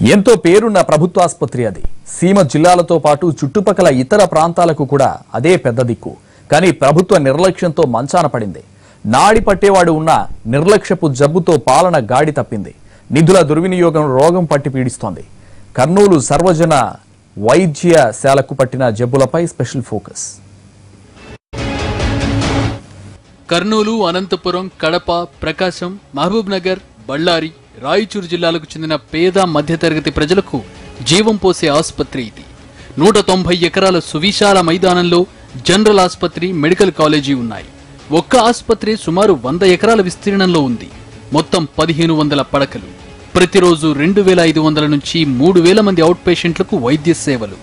ఎంతో పేరున్న ప్రభుత్వాసుపత్రి అది. సీమ జిల్లాలతో పాటు చుట్టుపక్కల ఇతర ప్రాంతాలకు కూడా అదే పెద్ద దిక్కు. కానీ ప్రభుత్వ నిర్లక్ష్యంతో మంచాన పడింది. నాడి పట్టేవాడు ఉన్న నిర్లక్ష్యపు జబ్బుతో పాలన గాడి తప్పింది. నిధుల దుర్వినియోగం రోగం పట్టి పీడిస్తోంది. కర్నూలు సర్వజన వైద్యశాలకు పట్టిన జబ్బులపై స్పెషల్ ఫోకస్. కర్నూలు, అనంతపురం, కడప, ప్రకాశం, మహబూబ్ నగర్, బళ్ళారి, రాయచూరు జిల్లాలకు చెందిన పేద మధ్యతరగతి ప్రజలకు జీవం పోసే ఆసుపత్రి ఇది. 190 ఎకరాల సువిశాల మైదానంలో జనరల్ ఆసుపత్రి, మెడికల్ కాలేజీ ఉన్నాయి. ఒక్క ఆసుపత్రి సుమారు 100 ఎకరాల విస్తీర్ణంలో ఉంది. మొత్తం 1500 పడకలు. ప్రతిరోజు 2500 నుంచి 3000 మంది అవుట్ పేషెంట్లకు వైద్య సేవలు.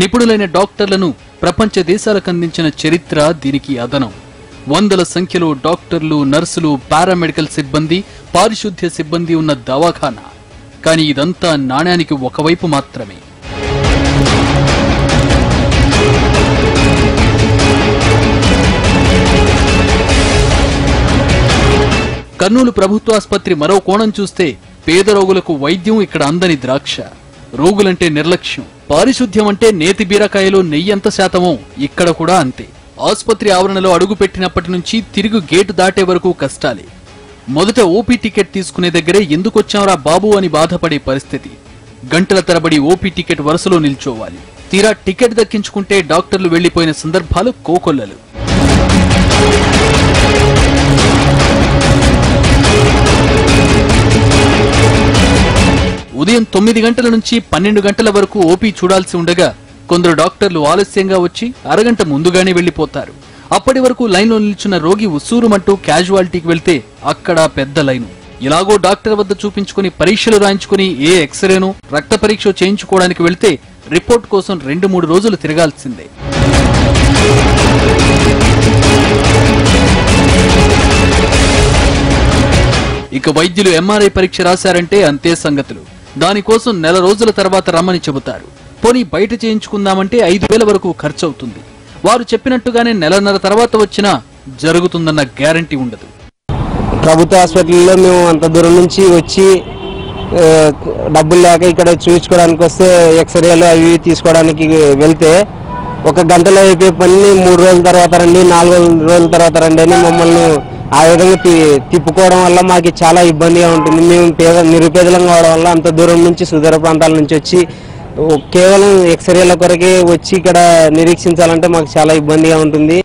నిపుణులైన డాక్టర్లను ప్రపంచ దేశాలకు అందించిన చరిత్ర దీనికి అదనం. వందల సంఖ్యలో డాక్టర్లు, నర్సులు, పారామెడికల్ సిబ్బంది, పారిశుద్ధ్య సిబ్బంది ఉన్న దవాఖానా. కానీ ఇదంతా నాణ్యానికి ఒకవైపు మాత్రమే. కర్నూలు ప్రభుత్వ ఆసుపత్రి మరో కోణం చూస్తే పేద రోగులకు వైద్యం ఇక్కడ అందని ద్రాక్ష. రోగులంటే నిర్లక్ష్యం, పారిశుద్ధ్యం అంటే నేతి బీరకాయలో నెయ్యి ఎంత శాతమో ఇక్కడ కూడా అంతే. ఆసుపత్రి ఆవరణలో అడుగు పెట్టినప్పటి నుంచి తిరిగి గేటు దాటే వరకు కష్టాలే. మొదట ఓపీ టికెట్ తీసుకునే దగ్గరే ఎందుకొచ్చాంరా బాబు అని బాధపడే పరిస్థితి. గంటల తరబడి ఓపీ టికెట్ వరుసలో నిల్చోవాలి. తీరా టికెట్ దక్కించుకుంటే డాక్టర్లు వెళ్లిపోయిన సందర్భాలు కోకొల్లలు. ఉదయం 9 గంటల నుంచి 12 గంటల వరకు ఓపీ చూడాల్సి ఉండగా కొందరు డాక్టర్లు ఆలస్యంగా వచ్చి అరగంట ముందుగానే వెళ్లిపోతారు. అప్పటి వరకు లైన్లో నిల్చున్న రోగి ఉసూరుమంటూ క్యాజువాలిటీకి వెళ్తే అక్కడ పెద్ద లైను. ఇలాగో డాక్టర్ వద్ద చూపించుకుని పరీక్షలు రాయించుకుని ఏ ఎక్స్రేనో రక్త పరీక్ష చేయించుకోవడానికి వెళ్తే రిపోర్ట్ కోసం 2-3 రోజులు తిరగాల్సిందే. ఇక వైద్యులు ఎంఆర్ఐ పరీక్ష రాశారంటే అంతే సంగతులు. దానికోసం నెల రోజుల తర్వాత రమ్మని చెబుతారు. పోనీ బయట చేయించుకుందామంటే 5000 వరకు ఖర్చవుతుంది. వారు చెప్పినట్టుగానే నెలన్నర తర్వాత వచ్చినా జరుగుతుందన్న గ్యారంటీ ఉండదు. ప్రభుత్వ హాస్పిటల్లో మేము అంత దూరం నుంచి వచ్చి డబ్బులు లేక ఇక్కడ చూపించుకోవడానికి వస్తే ఎక్స్రేలు అవి తీసుకోవడానికి వెళ్తే 1 గంటలో అయిపోయే పని 3 రోజుల తర్వాత రండి, 4 రోజుల తర్వాత రండి అని మమ్మల్ని ఆ విధంగా తిప్పుకోవడం వల్ల మాకు చాలా ఇబ్బందిగా ఉంటుంది. మేము నిరుపేదలం కావడం వల్ల అంత దూరం నుంచి సుదూర ప్రాంతాల నుంచి వచ్చి కేవలం ఎక్స్రేల కొరకే వచ్చి ఇక్కడ నిరీక్షించాలంటే మాకు చాలా ఇబ్బందిగా ఉంటుంది.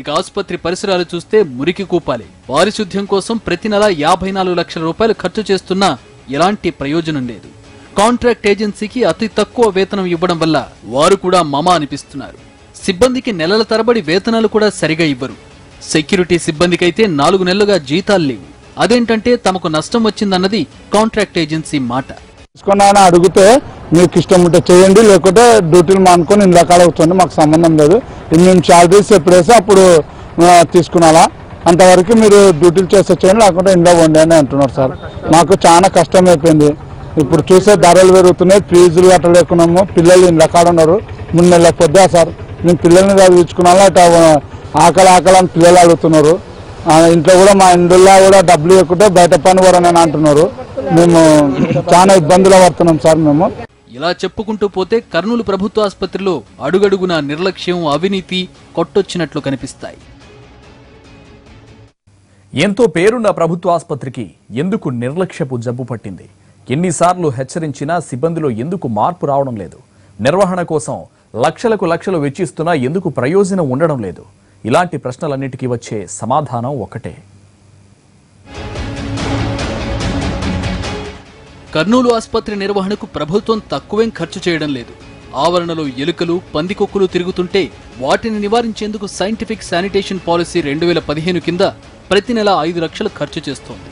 ఇక ఆసుపత్రి పరిసరాలు చూస్తే మురికి కూపాలి. పారిశుద్ధ్యం కోసం ప్రతి నెల 54 లక్షల రూపాయలు ఖర్చు చేస్తున్నా ఎలాంటి ప్రయోజనం లేదు. కాంట్రాక్ట్ ఏజెన్సీకి అతి తక్కువ వేతనం ఇవ్వడం వల్ల వారు కూడా మమా అనిపిస్తున్నారు. సిబ్బందికి నెలల తరబడి వేతనాలు కూడా సరిగా ఇవ్వరు. సెక్యూరిటీ సిబ్బందికైతే 4 నెలలుగా జీతాలు లేవు. అదేంటంటే తమకు నష్టం వచ్చిందన్నది కాంట్రాక్ట్ ఏజెన్సీ మాట. అడిగితే మీకు ఇష్టం ఉంటే చేయండి, లేకపోతే డ్యూటీలు మానుకొని ఇంట్లో కాడ కూర్చోండి, మాకు సంబంధం లేదు, మేము శాలరీస్ ఎప్పుడు వేస్తే అప్పుడు తీసుకున్నాలా, అంతవరకు మీరు డ్యూటీలు చేస్తే చేయండి, లేకుంటే ఇంట్లో పోండి అని అంటున్నారు సార్. మాకు చాలా కష్టం అయిపోయింది. ఇప్పుడు చూసే ధరలు పెరుగుతున్నాయి, ఫీజులు కట్టలేకున్నాము, పిల్లలు ఇంట్లో కాడ ఉన్నారు. 3 నెలల పొద్దా సార్ మేము పిల్లల్ని చదివించుకున్నాలా, ఇట్లా ఆకలి అని పిల్లలు అడుగుతున్నారు. ఇంట్లో కూడా మా ఇంట్లో కూడా డబ్బులు ఎక్కుంటే బయట పని కూడా నేను అంటున్నారు. మేము చాలా ఇబ్బందులు పడుతున్నాం సార్. మేము ఇలా చెప్పుకుంటూ పోతే కర్నూలు ప్రభుత్వ ఆసుపత్రిలో అడుగడుగున నిర్లక్ష్యం, అవినీతి కొట్టొచ్చినట్లు కనిపిస్తాయి. ఎంతో పేరున్న ప్రభుత్వ ఆసుపత్రికి ఎందుకు నిర్లక్ష్యపు జబ్బు పట్టింది? ఎన్నిసార్లు హెచ్చరించినా సిబ్బందిలో ఎందుకు మార్పు రావడం లేదు? నిర్వహణ కోసం లక్షలు వెచ్చిస్తున్నా ఎందుకు ప్రయోజనం ఉండడం లేదు? ఇలాంటి ప్రశ్నలన్నిటికీ వచ్చే సమాధానం ఒకటే. కర్నూలు ఆసుపత్రి నిర్వహణకు ప్రభుత్వం తక్కువేం ఖర్చు చేయడం లేదు. ఆవరణలో ఎలుకలు, పందికొక్కులు తిరుగుతుంటే వాటిని నివారించేందుకు సైంటిఫిక్ శానిటేషన్ పాలసీ 2015 కింద ప్రతి నెల 5 లక్షలు ఖర్చు చేస్తోంది.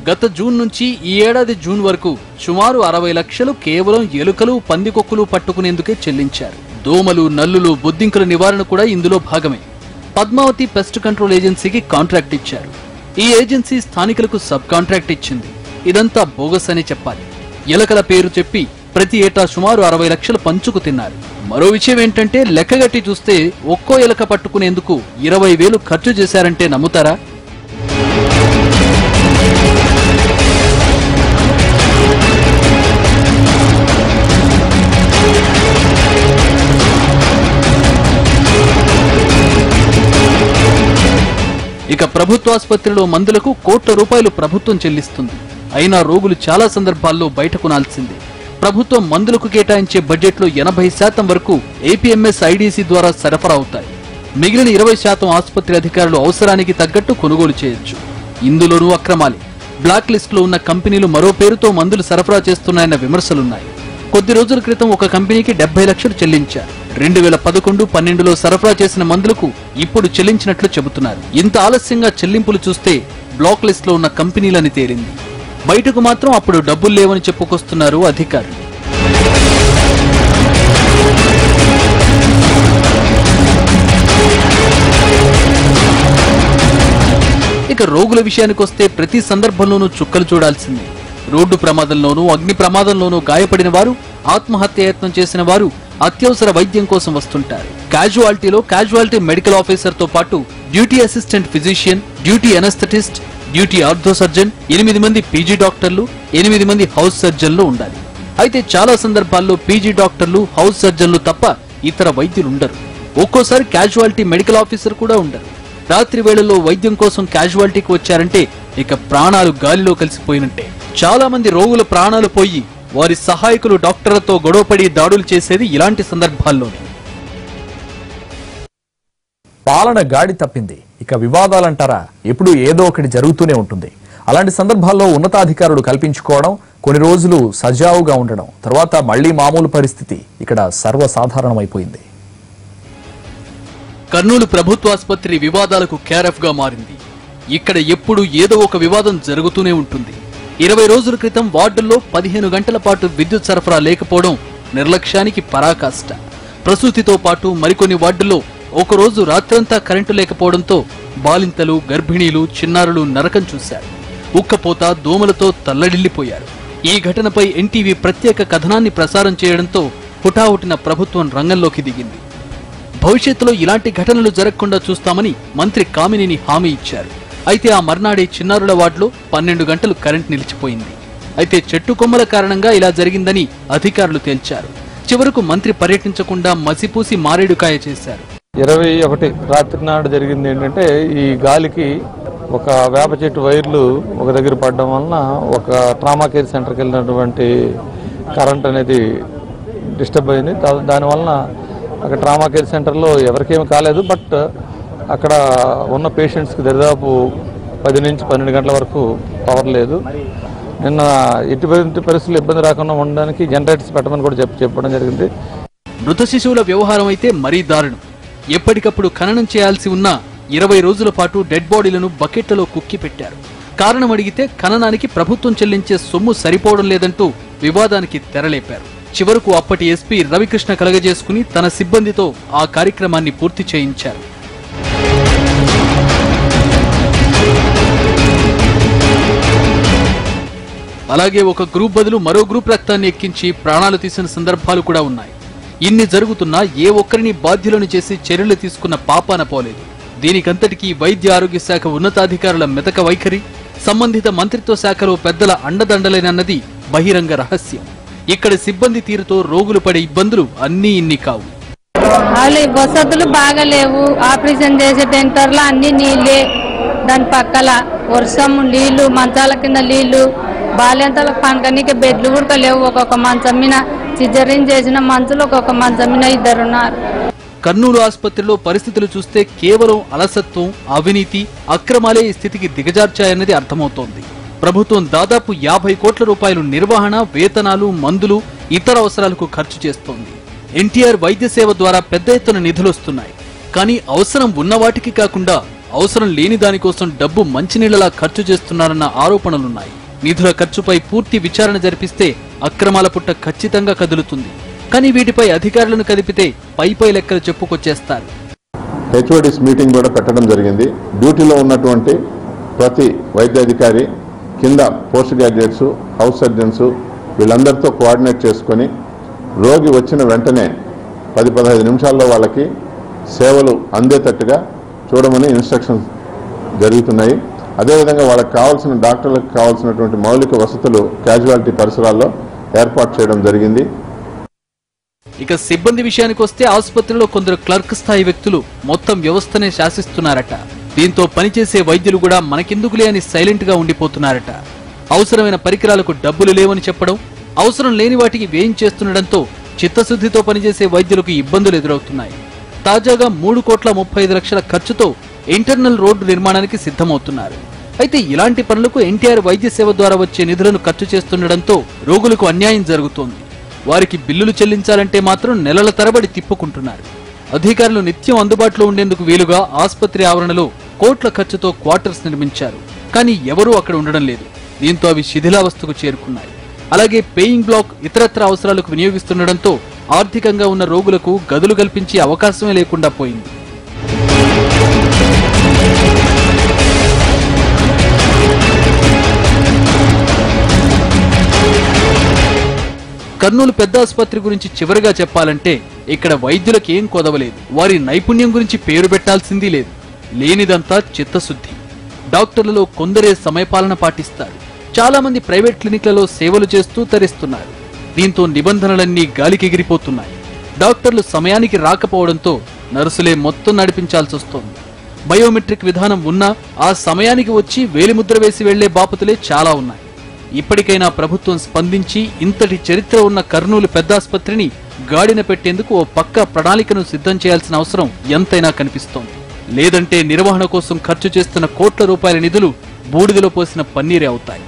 గత జూన్ నుంచి ఈ ఏడాది జూన్ వరకు సుమారు 60 లక్షలు కేవలం ఎలుకలు, పందికొక్కులు పట్టుకునేందుకే చెల్లించారు. దోమలు, నల్లులు, బొద్దింకల నివారణ కూడా ఇందులో భాగమే. పద్మావతి పెస్ట్ కంట్రోల్ ఏజెన్సీకి కాంట్రాక్ట్ ఇచ్చారు. ఈ ఏజెన్సీ స్థానికులకు సబ్ కాంట్రాక్ట్ ఇచ్చింది. ఇదంతా బోగస్ అని చెప్పాలి. ఎలకల పేరు చెప్పి ప్రతి ఏటా సుమారు 60 లక్షలు పంచుకు తిన్నారు. మరో విషయం ఏంటంటే లెక్కగట్టి చూస్తే ఒక్కో ఎలక పట్టుకునేందుకు 20,000 ఖర్చు చేశారంటే నమ్ముతారా? ఇక ప్రభుత్వాసుపత్రిలో మందులకు కోట్ల రూపాయలు ప్రభుత్వం చెల్లిస్తుంది. అయినా రోగులు చాలా సందర్భాల్లో బయట కొనాల్సిందే. ప్రభుత్వం మందులకు కేటాయించే బడ్జెట్లో 80% వరకు ఏపీఎంఎస్ ఐడీసీ ద్వారా సరఫరా అవుతాయి. మిగిలిన 20% ఆసుపత్రి అధికారులు అవసరానికి తగ్గట్టు కొనుగోలు చేయొచ్చు. ఇందులోనూ అక్రమాలే. బ్లాక్ లిస్ట్ లో ఉన్న కంపెనీలు మరో పేరుతో మందులు సరఫరా చేస్తున్నాయన్న విమర్శలున్నాయి. కొద్ది రోజుల క్రితం ఒక కంపెనీకి 70 లక్షలు చెల్లించారు. 2011-12లో సరఫరా చేసిన మందులకు ఇప్పుడు చెల్లించినట్లు చెబుతున్నారు. ఇంత ఆలస్యంగా చెల్లింపులు చూస్తే బ్లాక్ లిస్ట్ లో ఉన్న కంపెనీలని తేలింది. బయటకు మాత్రం అప్పుడు డబ్బులు లేవని చెప్పుకొస్తున్నారు అధికారులు. ఇక రోగుల విషయానికొస్తే ప్రతి సందర్భంలోనూ చుక్కలు చూడాల్సిందే. రోడ్డు ప్రమాదంలోనూ అగ్ని ప్రమాదంలోనూ గాయపడిన వారు, ఆత్మహత్యాయత్నం చేసిన వారు అత్యవసర వైద్యం కోసం వస్తుంటారు. క్యాజువాలిటీ మెడికల్ ఆఫీసర్ తో పాటు duty assistant physician, duty anaesthetist, duty ortho surgeon, 8 మంది పీజీ డాక్టర్లు, 8 మంది హౌస్ సర్జన్లు ఉండాలి. అయితే చాలా సందర్భాల్లో పీజీ డాక్టర్లు, హౌస్ సర్జన్లు తప్ప ఇతర వైద్యులు ఉండరు. ఒక్కోసారి క్యాజువాలిటీ మెడికల్ ఆఫీసర్ కూడా ఉండరు. రాత్రి వేళల్లో వైద్యం కోసం క్యాజువాలిటీకి వచ్చారంటే ఇక ప్రాణాలు గాలిలో కలిసిపోయినట్టే. చాలా మంది రోగుల ప్రాణాలు పోయి వారి సహాయకులు డాక్టర్లతో గొడవపడి దాడులు చేసేది ఇలాంటి సందర్భాల్లోనే. పాలన గాడి తప్పింది. ఇక వివాదాలంటారా, ఎప్పుడు ఏదో ఒకటి జరుగుతూనే ఉంటుంది. అలాంటి సందర్భాల్లో ఉన్నతాధికారులు కల్పించుకోవడం, కొన్ని రోజులు సజావుగా ఉండడం, తర్వాత మళ్లీ మామూలు పరిస్థితి ఇక్కడ సర్వసాధారణమైపోయింది. కర్నూలు ప్రభుత్వాసుపత్రి వివాదాలకు కేరఫ్ గా మారింది. ఇక్కడ ఎప్పుడు ఏదో ఒక వివాదం జరుగుతూనే ఉంటుంది. 20 రోజుల క్రితం వార్డుల్లో 15 గంటల పాటు విద్యుత్ సరఫరా లేకపోవడం నిర్లక్ష్యానికి పరాకాష్ట. ప్రసూతితో పాటు మరికొన్ని వార్డుల్లో ఒకరోజు రాత్రంతా కరెంటు లేకపోవడంతో బాలింతలు, గర్భిణీలు, చిన్నారులు నరకం చూశారు. ఉక్కపోత, దోమలతో తల్లడిల్లిపోయారు. ఈ ఘటనపై ఎన్టీవీ ప్రత్యేక కథనాన్ని ప్రసారం చేయడంతో హుటాహుటిన ప్రభుత్వం రంగంలోకి దిగింది. భవిష్యత్తులో ఇలాంటి ఘటనలు జరగకుండా చూస్తామని మంత్రి కామినేని హామీ ఇచ్చారు. అయితే ఆ మర్నాడే చిన్నారుల వార్డులో 12 గంటలు కరెంట్ నిలిచిపోయింది. అయితే చెట్టు కొమ్మల కారణంగా ఇలా జరిగిందని అధికారులు తేల్చారు. చివరకు మంత్రి పర్యటించకుండా మసిపూసి మారేడుకాయ చేశారు. 21 రాత్రి నాడు జరిగింది ఏంటంటే, ఈ గాలికి ఒక వేప చెట్టు వైర్లు ఒక దగ్గర పడడం వలన ఒక ట్రామా కేర్ సెంటర్కి వెళ్ళినటువంటి కరెంట్ అనేది డిస్టర్బ్ అయింది. దానివలన అక్కడ ట్రామా కేర్ సెంటర్లో ఎవరికేమీ కాలేదు. బట్ అక్కడ ఉన్న పేషెంట్స్కి దాదాపు 10 నుంచి 12 గంటల వరకు పవర్ లేదు. నిన్న ఎటువంటి పరిస్థితులు ఇబ్బంది రాకుండా ఉండడానికి జనరేటర్స్ పెట్టమని కూడా చెప్పడం జరిగింది. మృత శిశువుల వ్యవహారం అయితే మరీ దారుణం. ఎప్పటికప్పుడు ఖననం చేయాల్సి ఉన్న 20 రోజుల పాటు డెడ్ బాడీలను బకెట్లలో కుక్కి పెట్టారు. కారణం అడిగితే ఖననానికి ప్రభుత్వం చెల్లించే సొమ్ము సరిపోవడం లేదంటూ వివాదానికి తెరలేపారు. చివరకు అప్పటి ఎస్పీ రవికృష్ణ కలగజేసుకుని తన సిబ్బందితో ఆ కార్యక్రమాన్ని పూర్తి చేయించారు. అలాగే ఒక గ్రూప్ బదులు మరో గ్రూప్ రక్తాన్ని ఎక్కించి ప్రాణాలు తీసిన సందర్భాలు కూడా ఉన్నాయి. ఇన్ని జరుగుతున్నా ఏ ఒక్కరిని బాధ్యులను చేసి చర్యలు తీసుకున్న పాపాన పోలేదు. దీనికంతటికీ వైద్య ఆరోగ్య శాఖ ఉన్నతాధికారుల మెతక వైఖరి, సంబంధిత మంత్రిత్వ శాఖలో పెద్దల అండదండలేనన్నది బహిరంగ రహస్యం. ఇక్కడ సిబ్బంది తీరుతో రోగులు పడే ఇబ్బందులు అన్నీ ఇన్ని కావు. వసతులు బాగా లేవు. ఆపరేషన్ చేసే సెంటర్లో అన్ని నీళ్ళే, దాని పక్కల వర్షం నీళ్లు, మంచాల కింద నీళ్లు, బాల్యంతలకు పనకనీకి బెడ్లు కూడా లేవు. ఒక్కొక్క మంచం మీద సిజరీన్ చేసిన మంచులు ఒక్కొక్క మంచం మీద 2 ఉన్నారు. కర్నూలు ఆసుపత్రిలో పరిస్థితులు చూస్తే కేవలం అలసత్వం, అవినీతి, అక్రమాలే ఈ స్థితికి దిగజార్చాయన్నది అర్థమవుతోంది. ప్రభుత్వం దాదాపు 50 కోట్ల రూపాయలు నిర్వహణ, వేతనాలు, మందులు, ఇతర అవసరాలకు ఖర్చు చేస్తోంది. ఎన్టీఆర్ వైద్య సేవ ద్వారా పెద్ద ఎత్తున నిధులొస్తున్నాయి. కానీ అవసరం ఉన్నవాటికి కాకుండా అవసరం లేని దానికోసం డబ్బు మంచినీళ్లలా ఖర్చు చేస్తున్నారన్న ఆరోపణలున్నాయి. నిధుల ఖర్చుపై పూర్తి విచారణ జరిపిస్తే అక్రమాల పుట్ట ఖచ్చితంగా కదులుతుంది. కానీ వీటిపై అధికారులను కదిపితే పై లెక్కలు చెప్పుకొచ్చేస్తారు. హెచ్ఓడిస్ మీటింగ్ కూడా పెట్టడం జరిగింది. డ్యూటీలో ఉన్నటువంటి ప్రతి వైద్యాధికారి, కింద పోస్ట్ గ్రాడ్యుయేట్స్, హౌస్ సర్జన్స్ వీళ్ళందరితో కోఆర్డినేట్ చేసుకొని రోగి వచ్చిన వెంటనే 10-15 నిమిషాల్లో వాళ్ళకి సేవలు అందేటట్టుగా చూడమని ఇన్స్ట్రక్షన్స్ జరుగుతున్నాయి. అదేవిధంగా వాళ్ళకి కావాల్సిన డాక్టర్లకు కావాల్సినటువంటి మౌలిక వసతులు క్యాజువాలిటీ పరిసరాల్లో ఏర్పాటు చేయడం జరిగింది. ఇక సిబ్బంది విషయానికి వస్తే ఆసుపత్రిలో కొందరు క్లర్క్ స్థాయి వ్యక్తులు మొత్తం వ్యవస్థనే శాసిస్తున్నారట. దీంతో పనిచేసే వైద్యులు కూడా మనకెందుకులే అని సైలెంట్ గా ఉండిపోతున్నారట. అవసరమైన పరికరాలకు డబ్బులు లేవని చెప్పడం, అవసరం లేని వాటికి వ్యయం చేస్తుండటంతో చిత్తశుద్ధితో పనిచేసే వైద్యులకు ఇబ్బందులు ఎదురవుతున్నాయి. తాజాగా 3,35,00,000 ఖర్చుతో ఇంటర్నల్ రోడ్డు నిర్మాణానికి సిద్ధమవుతున్నారు. అయితే ఇలాంటి పనులకు ఎన్టీఆర్ వైద్య సేవ ద్వారా వచ్చే నిధులను ఖర్చు చేస్తుండటంతో రోగులకు అన్యాయం జరుగుతోంది. వారికి బిల్లులు చెల్లించాలంటే మాత్రం నెలల తరబడి తిప్పుకుంటున్నారు. అధికారులు నిత్యం అందుబాటులో ఉండేందుకు వీలుగా ఆసుపత్రి ఆవరణలో కోట్ల ఖర్చుతో క్వార్టర్స్ నిర్మించారు. కానీ ఎవరూ అక్కడ ఉండడం లేదు. దీంతో అవి శిథిలావస్థకు చేరుకున్నాయి. అలాగే పేయింగ్ బ్లాక్ ఇతరత్ర అవసరాలకు వినియోగిస్తుండటంతో ఆర్థికంగా ఉన్న రోగులకు గదులు కల్పించే అవకాశమే లేకుండా పోయింది. కర్నూలు పెద్ద ఆసుపత్రి గురించి చివరిగా చెప్పాలంటే ఇక్కడ వైద్యులకు ఏం కొదవలేదు. వారి నైపుణ్యం గురించి పేరు పెట్టాల్సిందీ లేదు. లేనిదంతా చిత్తశుద్ధి. డాక్టర్లలో కొందరే సమయపాలన పాటిస్తారు. చాలా మంది ప్రైవేట్ క్లినిక్లలో సేవలు చేస్తూ తరిస్తున్నారు. దీంతో నిబంధనలన్నీ గాలికెగిరిపోతున్నాయి. డాక్టర్లు సమయానికి రాకపోవడంతో నర్సులే మొత్తం నడిపించాల్సి వస్తోంది. బయోమెట్రిక్ విధానం ఉన్నా ఆ సమయానికి వచ్చి వేలిముద్ర వేసి వెళ్లే బాపతులే చాలా ఉన్నాయి. ఇప్పటికైనా ప్రభుత్వం స్పందించి ఇంతటి చరిత్ర ఉన్న కర్నూలు పెద్దాసుపత్రిని గాడిన పెట్టేందుకు ఓ పక్కా ప్రణాళికను సిద్ధం చేయాల్సిన అవసరం ఎంతైనా కనిపిస్తోంది. లేదంటే నిర్వహణ కోసం ఖర్చు చేస్తున్న కోట్ల రూపాయల నిధులు బూడిదలో పోసిన పన్నీరే అవుతాయి.